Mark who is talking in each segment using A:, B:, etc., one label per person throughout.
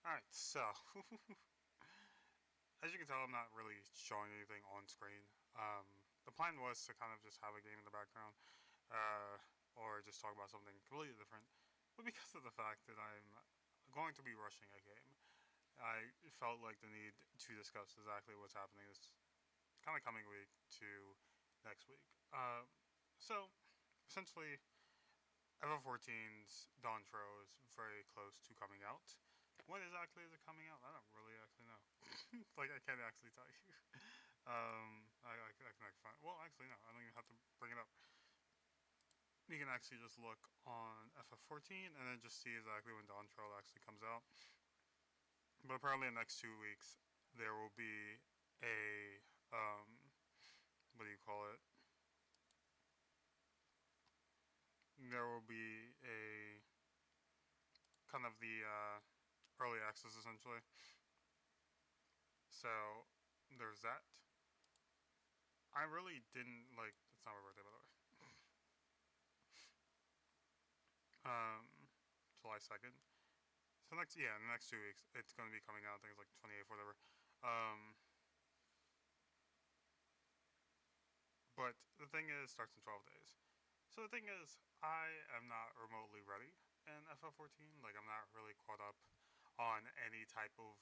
A: Alright, so as you can tell, I'm not really showing anything on screen. The plan was to kind of just have a game in the background, uh, or just talk about something completely different. But because of the fact that I'm going to be rushing a game, I felt like the need to discuss exactly what's happening this kind of coming week to next week. So, essentially, FF14's dawntrail is very close to coming out. When exactly is it coming out? I don't really actually know. Like, I can't actually tell you. I can find. Well, actually, no. I don't even have to bring it up. You can actually just look on FF14 and then just see exactly when dawntrail actually comes out. But apparently, in the next 2 weeks, there will be a what do you call it? There will be a kind of the early access essentially. So there's that. I really didn't like. It's not my birthday, by the way. July 2nd. So next, yeah, in the next 2 weeks, it's going to be coming out. I think it's like 28th, whatever. Um, but the thing is, it starts in 12 days. So the thing is, I am not remotely ready in FF14. Like, I'm not really caught up on any type of,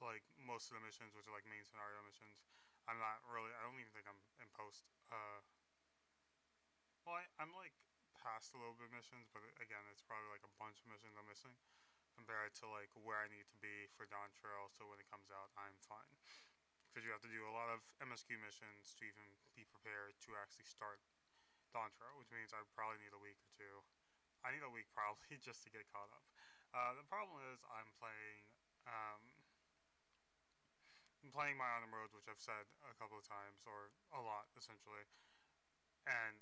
A: like, most of the missions, which are like main scenario missions. I'm not really. I don't even think I'm in post. Well, I'm like past a little bit of missions, but again, it's probably like a bunch of missions I'm missing compared to like where I need to be for Dawn Trail. So when it comes out, I'm fine because you have to do a lot of MSQ missions to even be prepared to actually start Dawn Trail, which means I probably need a week or two. I need a week probably just to get caught up. The problem is Um, I'm playing my on road, which I've said a couple of times or a lot essentially, and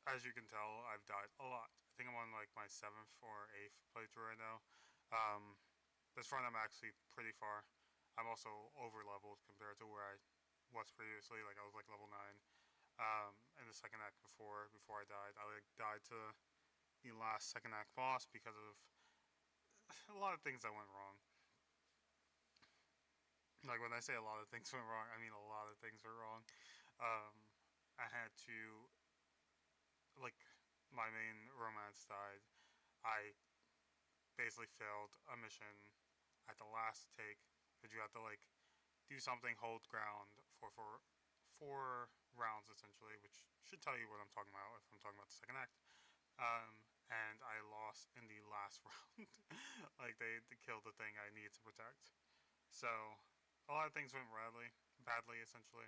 A: as you can tell, I've died a lot. I think I'm on like my 7th or 8th playthrough right now. Um, this run I'm actually pretty far. I'm also over leveled compared to where I was previously. Like I was like level 9 in the second act before I died. I like died to the last second act boss because of a lot of things that went wrong. Like when I say a lot of things went wrong, I mean a lot of things were wrong. Um, I had to like my main romance died. I basically failed a mission at the last take because you have to like do something, hold ground for 4 rounds essentially, which should tell you what I'm talking about if I'm talking about the second act. And I lost in the last round. Like they killed the thing I needed to protect. So a lot of things went badly essentially.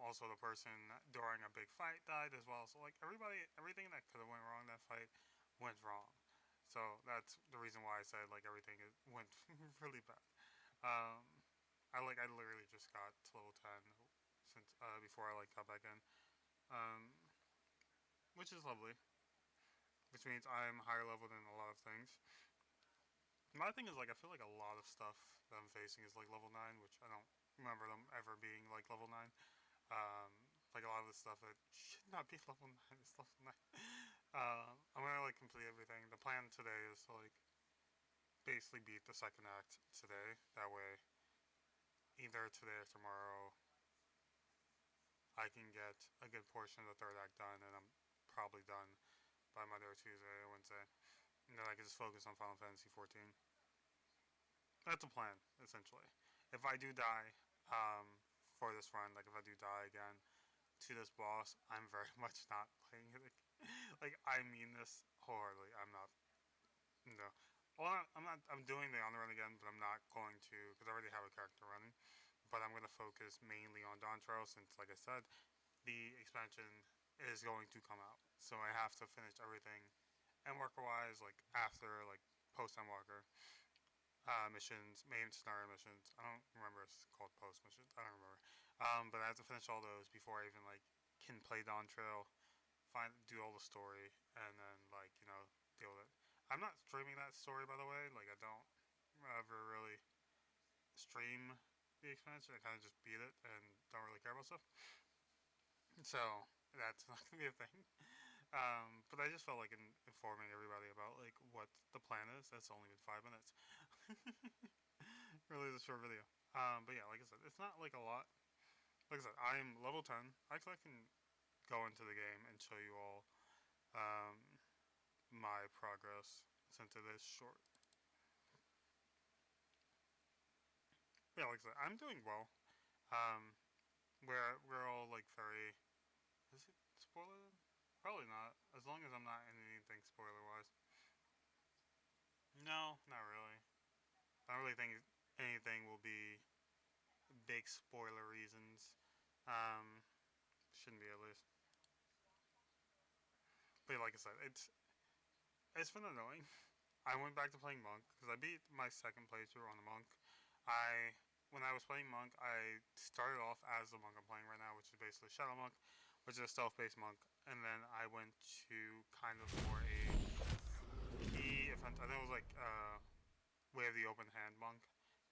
A: Also, the person during a big fight died as well. So like everything that could have went wrong in that fight went wrong. So that's the reason why I said like everything went really bad. Um, I literally just got to level 10 since before I like got back in, um, which is lovely. Which means I'm higher level than a lot of things. My thing is like I feel like a lot of stuff that I'm facing is like level 9, which I don't remember them ever being like level 9. Like a lot of the stuff that should not be level 9 is level 9. I'm gonna like complete everything. The plan today is to like basically beat the second act today. That way, either today or tomorrow, I can get a good portion of the third act done, and I'm probably done by Monday or Tuesday or Wednesday. And then I can just focus on Final Fantasy 14. That's a plan, essentially. If I do die for this run, like if I do die again to this boss, I'm very much not playing it. Like I mean this wholeheartedly. I'm not. No. Well, I'm not. I'm doing the on the run again, but I'm not going to because I already have a character running. But I'm going to focus mainly on Dawn Trail since, like I said, the expansion is going to come out. So I have to finish everything Endwalker wise, like after like post Endwalker missions, main scenario missions. I don't remember if it's called post missions. I don't remember. But I have to finish all those before I even like can play Dawn Trail, do all the story, and then like deal with it. I'm not streaming that story by the way. Like I don't ever really stream the expansion. I kind of just beat it and don't really care about stuff. So that's not gonna be a thing. But I just felt like informing everybody about like what the plan is. That's only been 5 minutes. Really, is a short video. But yeah, like I said, it's not like a lot. Like I said, I'm level 10. Actually, I can go into the game and show you all um, my progress since it is short. But yeah, like I said, I'm doing well. Um, we're all like very. Is it spoiler? Probably not. As long as I'm not in anything spoiler wise. No, not really. I don't really think anything will be big spoiler reasons. Um, shouldn't be at least. But like I said, it's been annoying. I went back to playing monk because I beat my second playthrough on the monk. I when I was playing monk, I started off as the monk I'm playing right now, which is basically shadow monk, which is a stealth-based monk, and then I went to kind of more a key event. I think it was like way of the open hand monk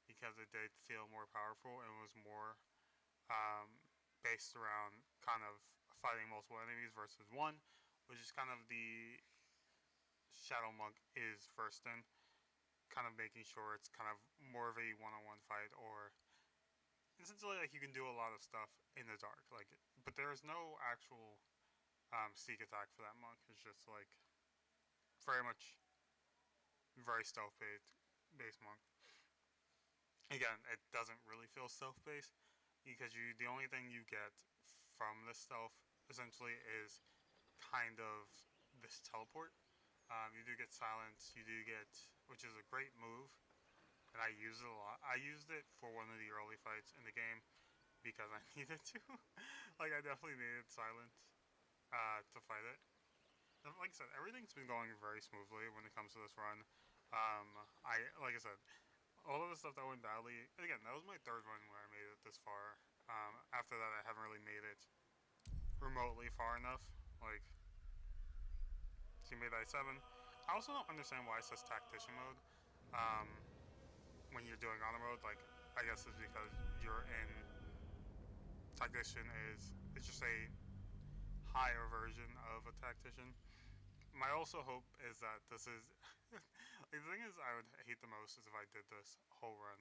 A: because it did feel more powerful and was more um, based around kind of fighting multiple enemies versus one, which is kind of the shadow monk is first in, kind of making sure it's kind of more of a one-on-one fight, or essentially like you can do a lot of stuff in the dark, like, but there is no actual sneak attack for that monk. It's just like very much very stealth based monk. Again, it doesn't really feel stealth based because the only thing you get from this stealth essentially is kind of this teleport. You do get silence. You do get, which is a great move, and I use it a lot. I used it for one of the early fights in the game because I needed to. Like I definitely needed silence to fight it. And like I said, everything's been going very smoothly when it comes to this run. Um, like I said, all of the stuff that went badly. Again, that was my third run where I made it this far. After that, I haven't really made it remotely far enough. Like, teammate I7. I also don't understand why it says tactician mode um, when you're doing auto mode. Like, I guess it's because you're in tactician is it's just a higher version of a tactician. My also hope is that this is like, the thing is I would hate the most is if I did this whole run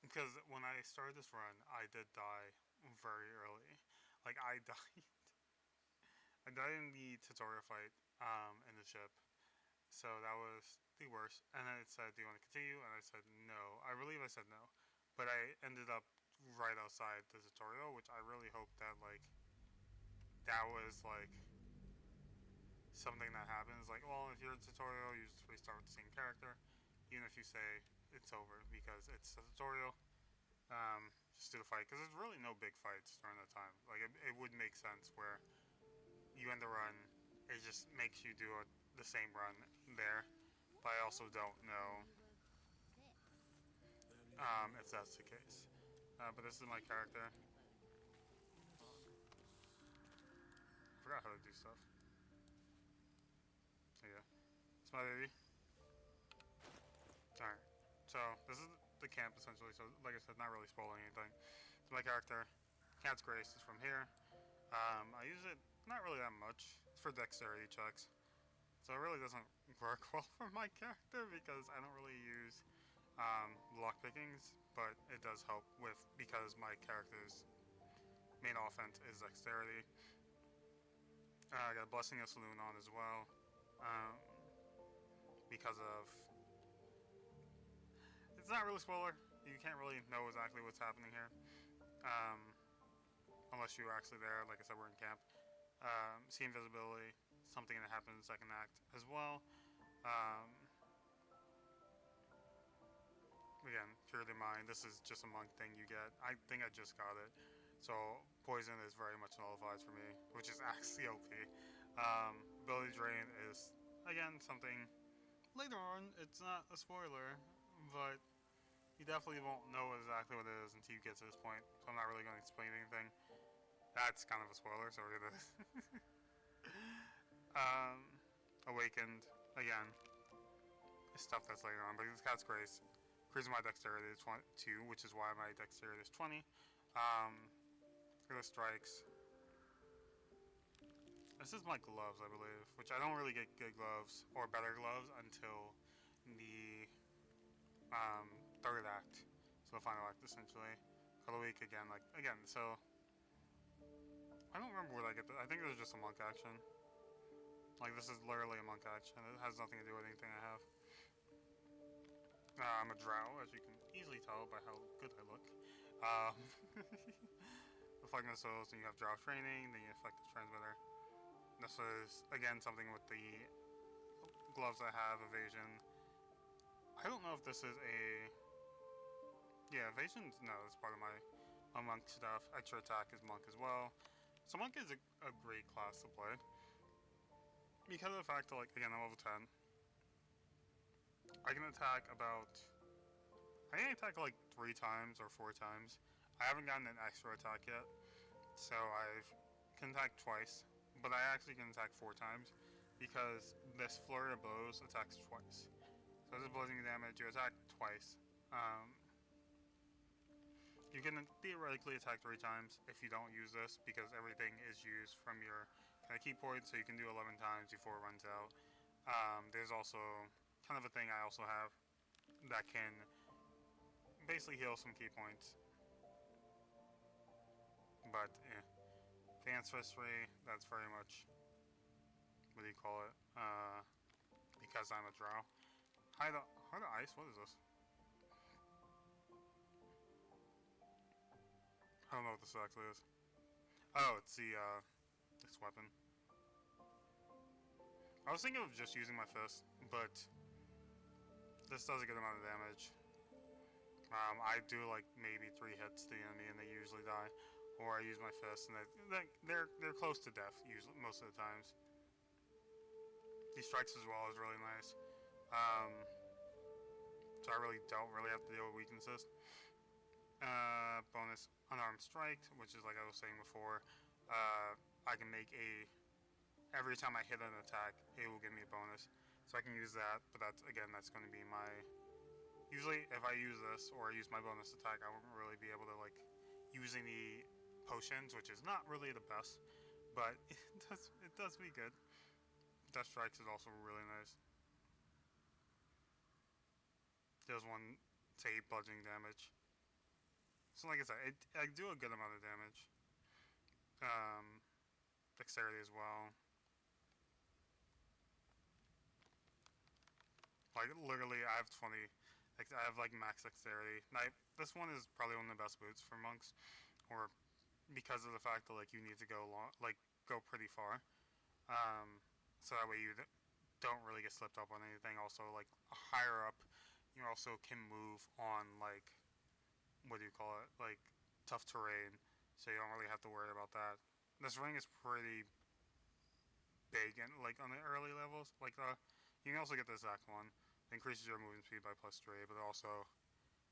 A: because when I started this run I did die very early. Like I died in the tutorial fight in the ship. So that was the worst. And then it said, "Do you want to continue?" And I said, "No." I believe I said no, but I ended up right outside the tutorial, which I really hope that like that was like something that happens. Like, well, if you're in a tutorial, you just restart with the same character, even if you say it's over because it's a tutorial. Just do the fight because there's really no big fights during that time. Like, it would make sense where you end the run, it just makes you do the same run there. But I also don't know if that's the case. But this is my character. I forgot how to do stuff. So yeah, it's my baby. Alright, so this is the camp essentially. So like I said, not really spoiling anything. It's my character. Cat's Grace is from here. I use it not really that much. It's for dexterity checks. So it really doesn't work well for my character because I don't really use lock pickings, but it does help with because my character's main offense is dexterity. I got Blessing of Saloon on as well um, because of it's not really spoiler. You can't really know exactly what's happening here um, unless you're actually there. Like I said, we're in camp. See invisibility, something that happened in the second act as well. Um, Again, purely mine. This is just a monk thing you get. I think I just got it. So poison is very much nullifies for me, which is actually OP. Ability drain is again something later on. It's not a spoiler, but you definitely won't know exactly what it is until you get to this point. So I'm not really going to explain anything. That's kind of a spoiler, so we're gonna. um, Awakened again. Stuff that's later on, but this cat's grace. Increasing my dexterity to 2, which is why my dexterity is 20. For the strikes, This is my gloves, I believe, which I don't really get good gloves or better gloves until the um, third act, so the final act essentially. For the week again, like again. So I don't remember where I get. I think it was just a monk action. Like this is literally a monk action. It has nothing to do with anything I have. I'm a drow, as you can easily tell by how good I look. Um, Reflecting the souls, then you have drow training, then you affect the transmitter. This is again something with the gloves I have, evasion. I don't know if this is a evasion. No, it's part of my monk stuff. Extra attack is monk as well. So monk is a great class to play because of the fact that, like, again, I'm level 10. I can attack about. I can attack like 3 times or 4 times. I haven't gotten an extra attack yet, so I can attack twice, but I actually can attack 4 times because this flurry of blows attacks twice. So this is bludgeoning damage. You attack twice. You can theoretically attack 3 times if you don't use this because everything is used from your kind of key points, so you can do 11 times before it runs out. There's also kind of a thing I also have that can basically heal some key points. But the ancestry, that's very much, what do you call it? Because I'm a drow. Heart of Ice, what is this? I don't know what this actually is. Oh, it's this weapon. I was thinking of just using my fist, but this does a good amount of damage. I do like maybe 3 hits to the enemy and they usually die, or I use my fist and they're close to death usually most of the times. These strikes as well is really nice, so I don't really have to deal with weaknesses. Bonus unarmed strike, which is like I was saying before. I can make every time I hit an attack, it will give me a bonus, so I can use that. But that's going to be my. Usually, if I use this or I use my bonus attack, I won't really be able to like using the potions, which is not really the best, but it does be good. Death strikes is also really nice. Deals 1 to 8 bludgeoning damage. So like I said, I do a good amount of damage. Dexterity as well. Like literally, I have 20. I have like max dexterity. This one is probably one of the best boots for monks, or because of the fact that like you need to go go pretty far. So that way you don't really get slipped up on anything. Also, like higher up, you also can move on like what do you call it? Like tough terrain, so you don't really have to worry about that. This ring is pretty big and like on the early levels. Like you can also get this exact one. It increases your movement speed by +3, but also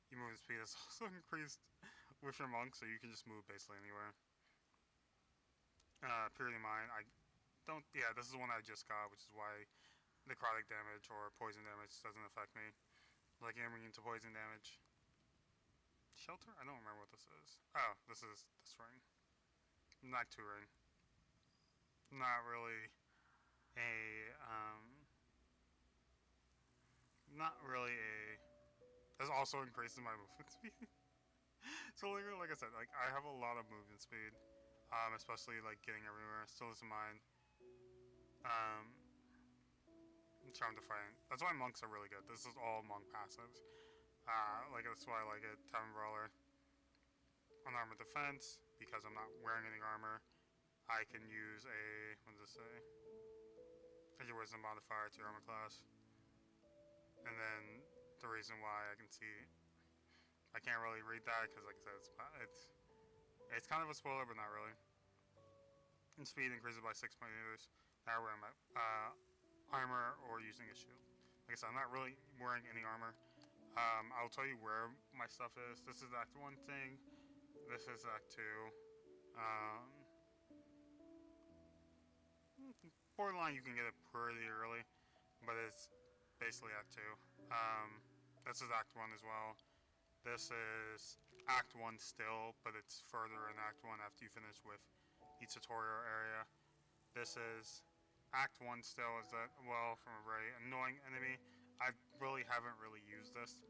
A: your movement speed is also increased with your monk, so you can just move basically anywhere. Purity Mind, I don't. Yeah, this is the one I just got, which is why necrotic damage or poison damage doesn't affect me. Like aiming into poison damage. Shelter? I don't remember what this is. Oh, this is this ring. Not 2 ring. Not really a not really a. This also increases my movement speed. So like I said, like I have a lot of movement speed, especially like getting everywhere. Still is mine. Um, Charm Defiant. That's why monks are really good. This is all monk passives. Like that's why I like it. Tavern Brawler. Unarmored Defense, because I'm not wearing any armor. I can use a, what does this say? Add your wisdom modifier to your armor class. And then the reason why I can see, I can't really read that because like I said, it's kind of a spoiler, but not really. And speed increases by 6 meters. Now we're wearing my armor or using a shield. Like I said, I'm not really wearing any armor. I'll tell you where my stuff is. This is Act 1 thing. This is Act 2. Borderline, you can get it pretty early, but it's basically Act 2. This is Act 1 as well. This is Act 1 still, but it's further in Act 1 after you finish with the tutorial area. This is Act 1 still, is that, well, from a very annoying enemy. I really haven't really used this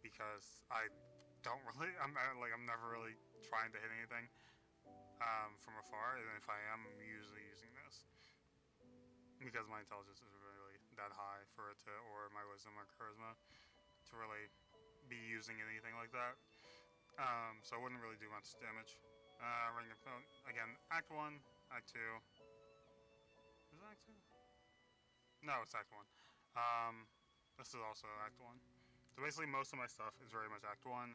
A: because I don't really, I'm never really trying to hit anything from afar, and if I am, I'm usually using this because my intelligence isn't really that high for it to, or my wisdom or charisma to really be using anything like that. So I wouldn't really do much damage. Ring of again, Act 1, Act 2. Is it Act 2? No, it's Act 1. This is also Act 1. So basically, most of my stuff is very much Act 1.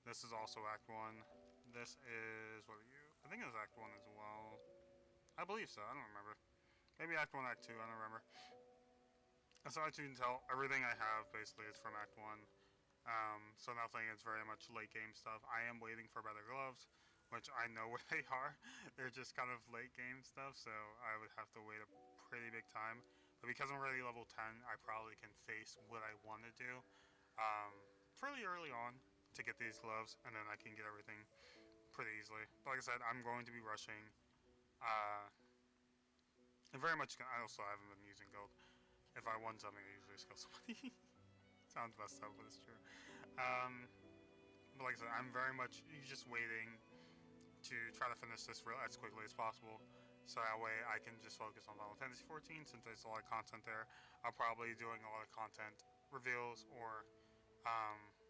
A: This is also Act 1. This is, what are you? I think it was Act 1 as well. I believe so, I don't remember. Maybe Act 1, Act 2, I don't remember. And so as you can tell, everything I have basically is from Act 1. So nothing is very much late game stuff. I am waiting for better gloves, which I know where they are. They're just kind of late game stuff, so I would have to wait a pretty big time. But because I'm already level 10, I probably can face what I want to do fairly early on to get these gloves, and then I can get everything pretty easily. But like I said, I'm going to be rushing. And very much, I also haven't been using gold. If I won something, I usually just kill somebody. Sounds messed up, but it's true. Um, but like I said, I'm very much just waiting to try to finish this as quickly as possible. So that way I can just focus on Final Fantasy 14 since there's a lot of content there. I'll probably be doing a lot of content reveals or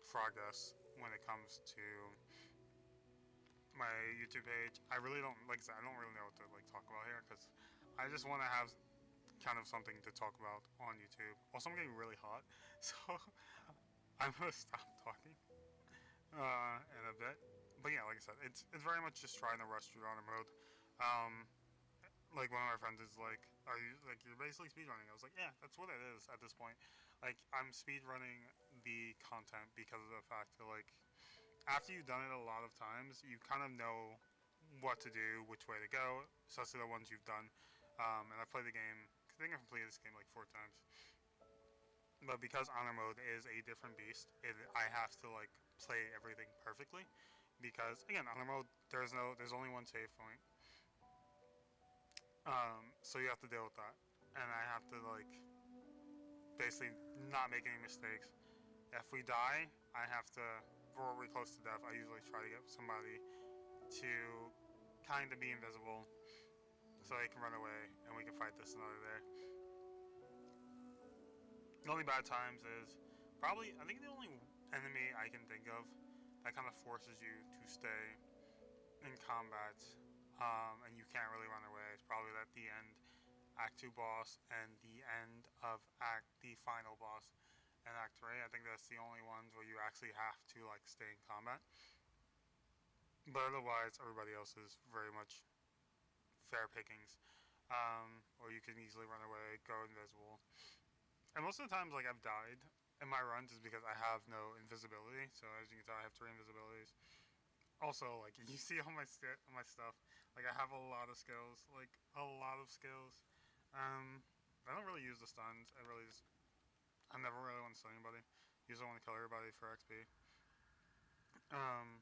A: progress when it comes to my YouTube page. I really don't, like I said, I don't really know what to like talk about here because I just want to have kind of something to talk about on YouTube. Also, I'm getting really hot, so I'm gonna stop talking in a bit. But yeah, like I said, it's very much just trying to rush through on the road. Um, like one of my friends is like, "Are you like you're basically speedrunning?" I was like, "Yeah, that's what it is at this point. Like I'm speedrunning the content because of the fact that like after you've done it a lot of times, you kind of know what to do, which way to go, especially the ones you've done. And I played the game. I think I completed this game like 4 times. But because honor mode is a different beast, I have to like play everything perfectly. Because again, honor mode, there's only one save point. So you have to deal with that, and I have to like basically not make any mistakes. If we die, I have to, if we're really close to death, I usually try to get somebody to kind of be invisible so they can run away and we can fight this another day. The only bad times is probably, I think the only enemy I can think of that kind of forces you to stay in combat and you can't really run away is probably at the end Act 2 boss and the end of the final boss in Act 3. I think that's the only ones where you actually have to like stay in combat. But otherwise, everybody else is very much fair pickings. Or you can easily run away, go invisible. And most of the times, like I've died in my runs is because I have no invisibility. So as you can tell, I have 3 invisibilities. Also, like you see all my stuff. Like I have a lot of skills, like a lot of skills. I don't really use the stuns. I never really want to stun anybody. Usually want to kill everybody for XP. Um,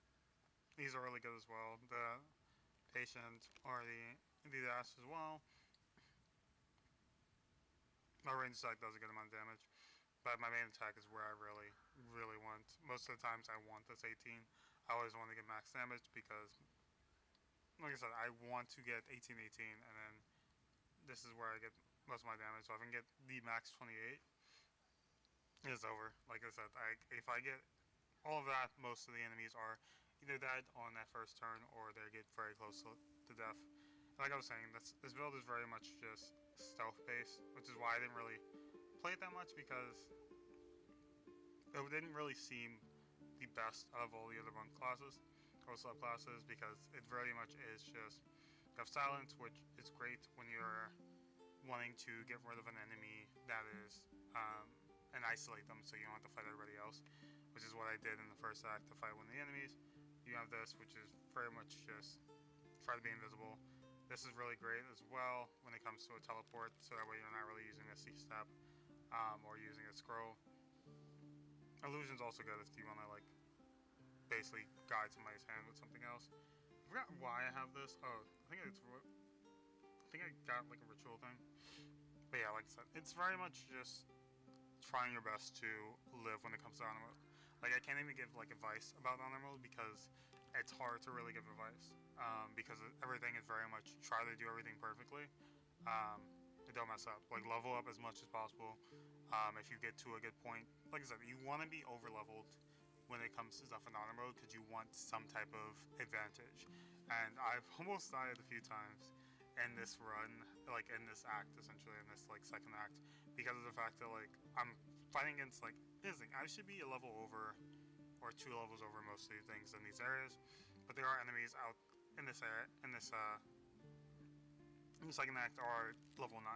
A: these are really good as well. The patient or the dash as well. My range attack does a good amount of damage, but my main attack is where I really, really want. Most of the times I want this 18. I always want to get max damage because, like I said, I want to get 18-18, and then this is where I get most of my damage. So if I can get the max 28, it's over. Like I said, if I get all of that, most of the enemies are either dead on that first turn or they get very close to death. Like I was saying, this build is very much just stealth based, which is why I didn't really play it that much because it didn't really seem the best of all the other run classes or subclasses because it very much is just you have silence, which is great when you're wanting to get rid of an enemy that is and isolate them so you don't have to fight everybody else, which is what I did in the first act to fight one of the enemies. You have this, which is very much just try to be invisible. This is really great as well when it comes to a teleport, so that way you're not really using a C-step or using a scroll. Illusion's also good if you want to like basically guide somebody's hand with something else. I forgot why I have this. Oh, I think it's think I got like a ritual thing. But yeah, like I said, it's very much just trying your best to live when it comes to honor mode. Like I can't even give like advice about honor mode because it's hard to really give advice because everything is very much try to do everything perfectly. Um, don't mess up. Like level up as much as possible. If you get to a good point, like I said, you want to be over leveled when it comes to stuff in honor mode because you want some type of advantage. And I've almost died a few times in this run, like in this act, essentially in this like second act, because of the fact that like I'm fighting against like this thing. I should be a level over or two levels over most of the things in these areas, but there are enemies out in this area in the second act are level 9.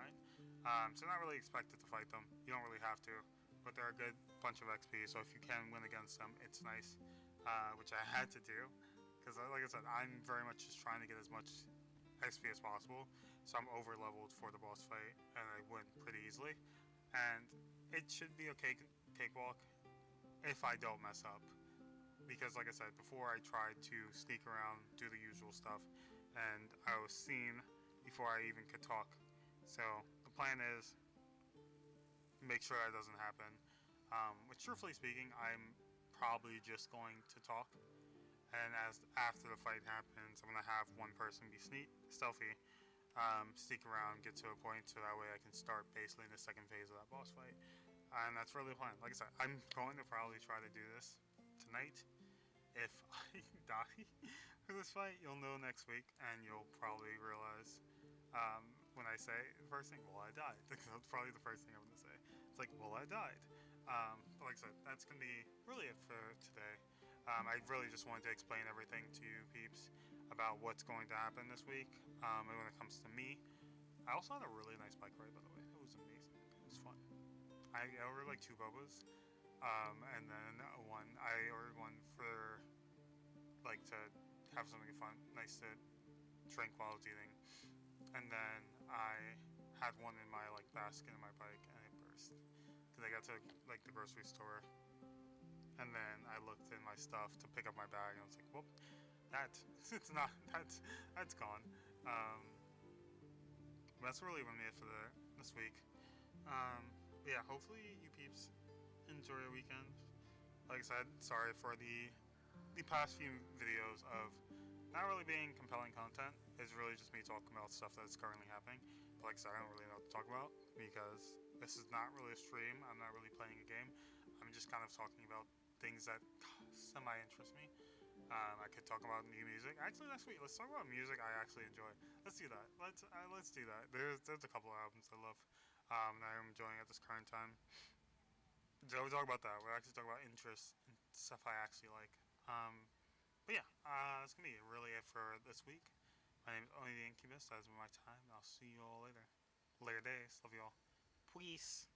A: So not really expected to fight them. You don't really have to, but they're a good bunch of XP. So if you can win against them, it's nice, which I had to do because, like I said, I'm very much just trying to get as much XP as possible. So I'm over leveled for the boss fight, and I win pretty easily. And it should be a cakewalk if I don't mess up. Because, like I said, before I tried to sneak around, do the usual stuff, and I was seen before I even could talk. So the plan is make sure that doesn't happen. Which, truthfully speaking, I'm probably just going to talk. And as after the fight happens, I'm gonna have one person be stealthy, sneak around, get to a point, so that way I can start basically in the second phase of that boss fight. And that's really the plan. Like I said, I'm going to probably try to do this tonight. If I die for this fight, you'll know next week, and you'll probably realize when I say the first thing, well, I died. That's probably the first thing I'm gonna say. It's like, well, I died. But like I said, that's gonna be really it for today. I really just wanted to explain everything to you peeps about what's going to happen this week. And when it comes to me, I also had a really nice bike ride, by the way. It was amazing. It was fun. I ordered like 2 bobas, and then I ordered one for like to have something fun, nice to drink while I was eating. And then I had one in my like basket in my bike, and it burst because I got to like the grocery store, and then I looked in my stuff to pick up my bag, and I was like, "Well, that it's not that's gone." Um, that's really what it for this week. Um, yeah, hopefully you peeps enjoy your weekend. Like I said, sorry for the past few videos of not really being compelling content. It's really just me talking about stuff that's currently happening. But like I said, I don't really know what to talk about because this is not really a stream. I'm not really playing a game. I'm just kind of talking about things that semi-interest me. I could talk about new music. Actually, next week, let's talk about music I actually enjoy. Let's do that. Let's do that. There's a couple of albums I love that I'm enjoying at this current time. So we talk about that. We'll actually talk about interests and stuff I actually like. But yeah, that's gonna be really it for this week. My name is Only the Incubus. That's been my time. I'll see you all later. Later days. Love you all. Peace.